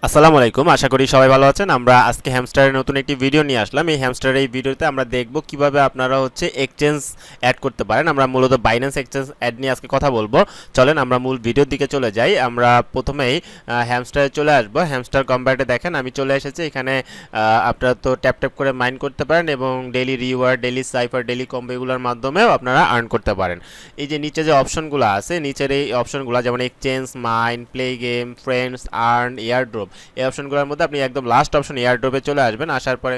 আসসালামু আলাইকুম, আশা করি সবাই ভালো আছেন। আমরা আজকে হ্যামস্টারের নতুন একটি ভিডিও নিয়ে আসলাম। এই হ্যামস্টারের এই ভিডিওতে আমরা দেখব কিভাবে আপনারা এক্সচেঞ্জ অ্যাড করতে পারেন। আমরা মূলত বাইন্যান্স এক্সচেঞ্জ অ্যাড নিয়ে আজকে কথা বলবো। চলেন আমরা মূল ভিডিওর দিকে চলে যাই। আমরা প্রথমেই হ্যামস্টারে চলে আসবো। হ্যামস্টার কম্বাইটে দেখেন আমি চলে এসেছি। এখানে আপনারা তো ট্যাপ ট্যাপ করে মাইন করতে পারেন এবং daily reward, daily cipher, daily combo এগুলোর মাধ্যমেও আপনারা আর্ন করতে পারেন। এই যে নিচে যে অপশনগুলো আছে, নিচের এই অপশনগুলো যেমন exchange, mine, play game, friends, earn, airdrop, এই অপশনগুলোর মধ্যে আপনি একদম লাস্ট অপশন এয়ারড্রপে চলে আসবেন। আসার পরে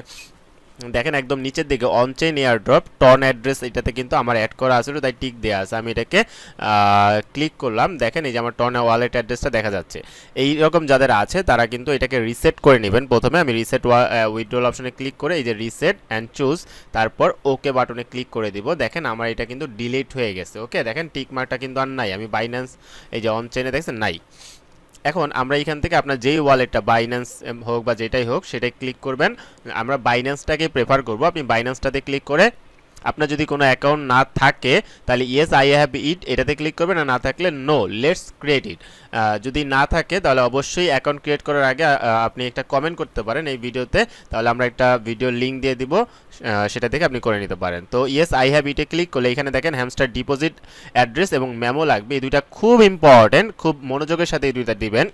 দেখেন একদম নিচের দিকে অনচেইন এয়ারড্রপ টন অ্যাড্রেস, এটাতে কিন্তু আমার অ্যাড করা আছে, তাই টিক দেওয়া আছে। আমি এটাকে ক্লিক করলাম, দেখেন এই যে আমার টন ওয়ালেট অ্যাড্রেসটা দেখা যাচ্ছে। এই রকম যাদের আছে তারা কিন্তু এটাকে রিসেট করে নেবেন। প্রথমে আমি রিসেট উইথড্রল অপশনে ক্লিক করে এই যে রিসেট অ্যান্ড চুজ, তারপর ওকে বাটনে ক্লিক করে দিব। দেখেন আমার এটা কিন্তু ডিলিট হয়ে গেছে। ওকে, দেখেন টিক মার্কটা কিন্তু আর নাই। আমি বাইন্যান্স এই যে অনচেইনে দেখছেন নাই। এখন আমরা এখান থেকে আপনার যেই ওয়ালেটটা বাইন্যান্স হোক বা যেটাই হোক সেটাই ক্লিক করবেন। আমরা বাইন্যান্সটাকে প্রেফার করব। আপনি বাইন্যান্সটাতে ক্লিক করে আপনার যদি কোনো অ্যাকাউন্ট না থাকে তাহলে ইয়েস আই হ্যাভ ইট এটাতে ক্লিক করবেন, আর না থাকলে নো লেটস ক্রিয়েট ইট। যদি না থাকে তাহলে অবশ্যই অ্যাকাউন্ট ক্রিয়েট করার আগে আপনি একটা কমেন্ট করতে পারেন এই ভিডিওতে, তাহলে আমরা একটা ভিডিও লিঙ্ক দিয়ে দিব, সেটা থেকে আপনি করে নিতে পারেন। তো ইয়েস আই হ্যাভ ইটে ক্লিক করলে এখানে দেখেন হ্যামস্টার ডিপোজিট অ্যাড্রেস এবং মেমো লাগবে। এই দুইটা খুব ইম্পর্টেন্ট, খুব মনোযোগের সাথে এই দুইটা দিবেন।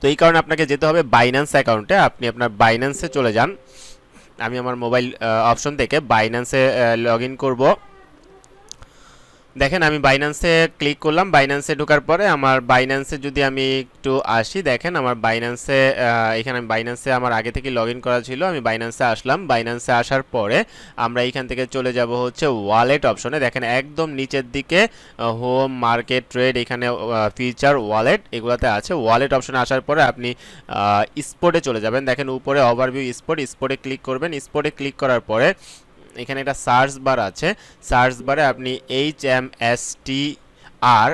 তো এই কারণে আপনাকে যেতে হবে বাইন্যান্স অ্যাকাউন্টে। আপনি আপনার বাইন্যান্সে চলে যান। আমি আমার মোবাইল অপশন থেকে বাইন্যান্সে লগ ইন করবো। দেখেন আমি বাইন্যান্সে ক্লিক করলাম। বাইন্যান্সে ঢোকার পরে আমার বাইন্যান্সে যদি আমি একটু আসি, দেখেন আমার বাইন্যান্সে এখানে বাইন্যান্সে আমার আগে থেকে লগ ইন করা ছিল। আমি বাইন্যান্সে আসলাম। বাইন্যান্সে আসার পরে আমরা এইখান থেকে চলে যাব ওয়ালেট অপশনে। দেখেন একদম নিচের দিকে হোম, মার্কেট, ট্রেড, এখানে ফিচার, ওয়ালেট এগুলোতে আছে। ওয়ালেট অপশনে আসার পরে আপনি স্পটে চলে যাবেন। দেখেন উপরে ওভারভিউ স্পট, স্পটে ক্লিক করবেন। স্পটে ক্লিক করার পরে এখানে একটা সার্চ বার আছে। সার্চ বারে আপনি HMSTR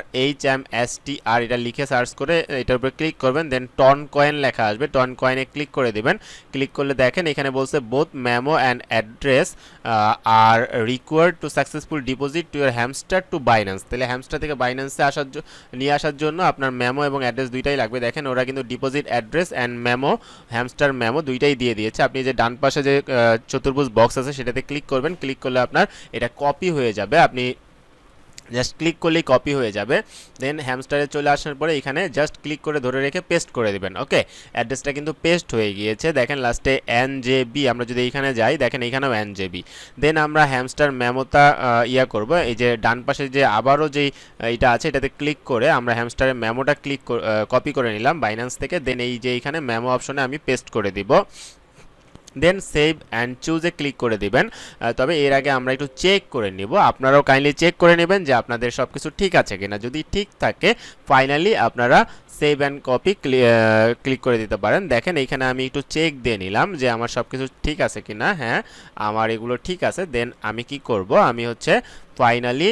এটা লিখে সার্চ করে এটার উপরে ক্লিক করবেন। দেন টন কয়েন লেখা আসবে, টন কয়েনে ক্লিক করে দিবেন। ক্লিক করলে দেখেন এখানে বলছে both memo and address R required to successful deposit two year hamster two Binance. তাহলে হ্যামস্টার থেকে বাইন্যান্সে নিয়ে আসার জন্য আপনার মেমো এবং অ্যাড্রেস দুইটাই লাগবে। দেখেন ওরা কিন্তু deposit address and memo, hamster memo দুইটাই দিয়ে দিয়েছে। আপনি যে ডান পাশে যে চতুর্ভুজ বক্স আছে সেটাতে ক্লিক করবেন। ক্লিক করলে আপনার এটা কপি হয়ে যাবে। আপনি জাস্ট ক্লিক করলেই কপি হয়ে যাবে। দেন হ্যামস্টারে চলে আসার পরে এখানে জাস্ট ক্লিক করে ধরে রেখে পেস্ট করে দেবেন। ওকে, অ্যাড্রেসটা কিন্তু পেস্ট হয়ে গিয়েছে। দেখেন লাস্টে NJB, আমরা যদি এইখানে যাই দেখেন এইখানেও NJB। দেন আমরা হ্যামস্টার মেমোটা করব। এই যে ডান পাশে যে আবারও যেই এটা আছে এটাতে ক্লিক করে আমরা হ্যামস্টারের মেমোটা কপি করে নিলাম বাইন্যান্স থেকে। দেন এই যে এইখানে মেমো অপশনে আমি পেস্ট করে দিব। দেন সেভ অ্যান্ড চুজে ক্লিক করে দিবেন। তবে এর আগে আমরা একটু চেক করে নিব। আপনারাও কাইন্ডলি চেক করে নেবেন যে আপনাদের সব কিছু ঠিক আছে কিনা। যদি ঠিক থাকে ফাইনালি আপনারা সেভ অ্যান্ড কপি ক্লিক করে দিতে পারেন। দেখেন এইখানে আমি একটু চেক দিয়ে নিলাম যে আমার সব কিছু ঠিক আছে কিনা। হ্যাঁ, আমার এগুলো ঠিক আছে। দেন আমি কি করব, আমি ফাইনালি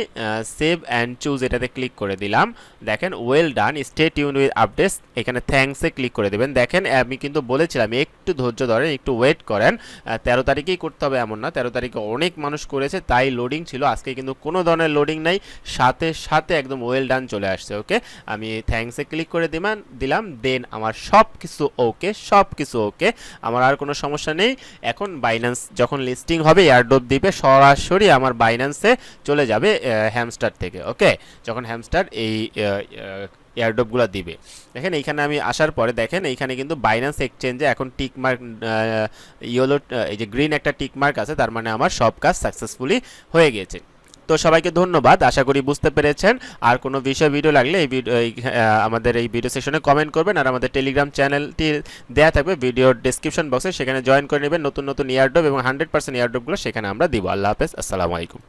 সেভ অ্যান্ড চুজ এটাতে ক্লিক করে দিলাম। দেখেন well done, stay tune with updates, এখানে থ্যাঙ্কসে ক্লিক করে দেবেন। দেখেন আমি কিন্তু বলেছিলাম একটু ধৈর্য ধরেন, একটু ওয়েট করেন। 13 তারিখেই করতে হবে এমন না, 13 তারিখে অনেক মানুষ করেছে তাই লোডিং ছিল। আজকে কিন্তু কোনো ধরনের লোডিং নাই, সাথে সাথে একদম ওয়েল ডান চলে আসছে। ওকে, আমি থ্যাঙ্কসে ক্লিক করে দিলাম। দেন আমার সব কিছু ওকে, সব কিছু ওকে, আমার আর কোনো সমস্যা নেই। এখন বাইন্যান্স যখন লিস্টিং হবে এয়ারড্রপ দিবে, সরাসরি আমার বাইন্যান্সে চলে যাবে হ্যামস্টার থেকে। ওকে, যখন হ্যামস্টার এই এয়ারড্রপগুলো দিবে। দেখেন এইখানে আমি আসার পরে দেখেন এইখানে কিন্তু বাইন্যান্স এক্সচেঞ্জে এখন টিক মার্ক ইয়েলো, এই যে গ্রিন একটা টিক মার্ক আছে, তার মানে আমার সব কাজ সাকসেসফুলি হয়ে গেছে। তো সবাইকে ধন্যবাদ, আশা করি বুঝতে পেরেছেন। আর কোনো ভিডিও লাগলে আমাদের এই ভিডিও সেকশনে কমেন্ট করবেন। আর আমাদের টেলিগ্রাম চ্যানেলটি দেওয়া থাকবে ভিডিওর ডেসক্রিপশন বক্সে, সেখানে জয়েন করে নেবেন। নতুন নতুন এয়ারড্রপ এবং 100% এয়ারড্রপগুলো সেখানে আমরা দিব। আল্লাহ হাফেজ, আসসালামু আলাইকুম।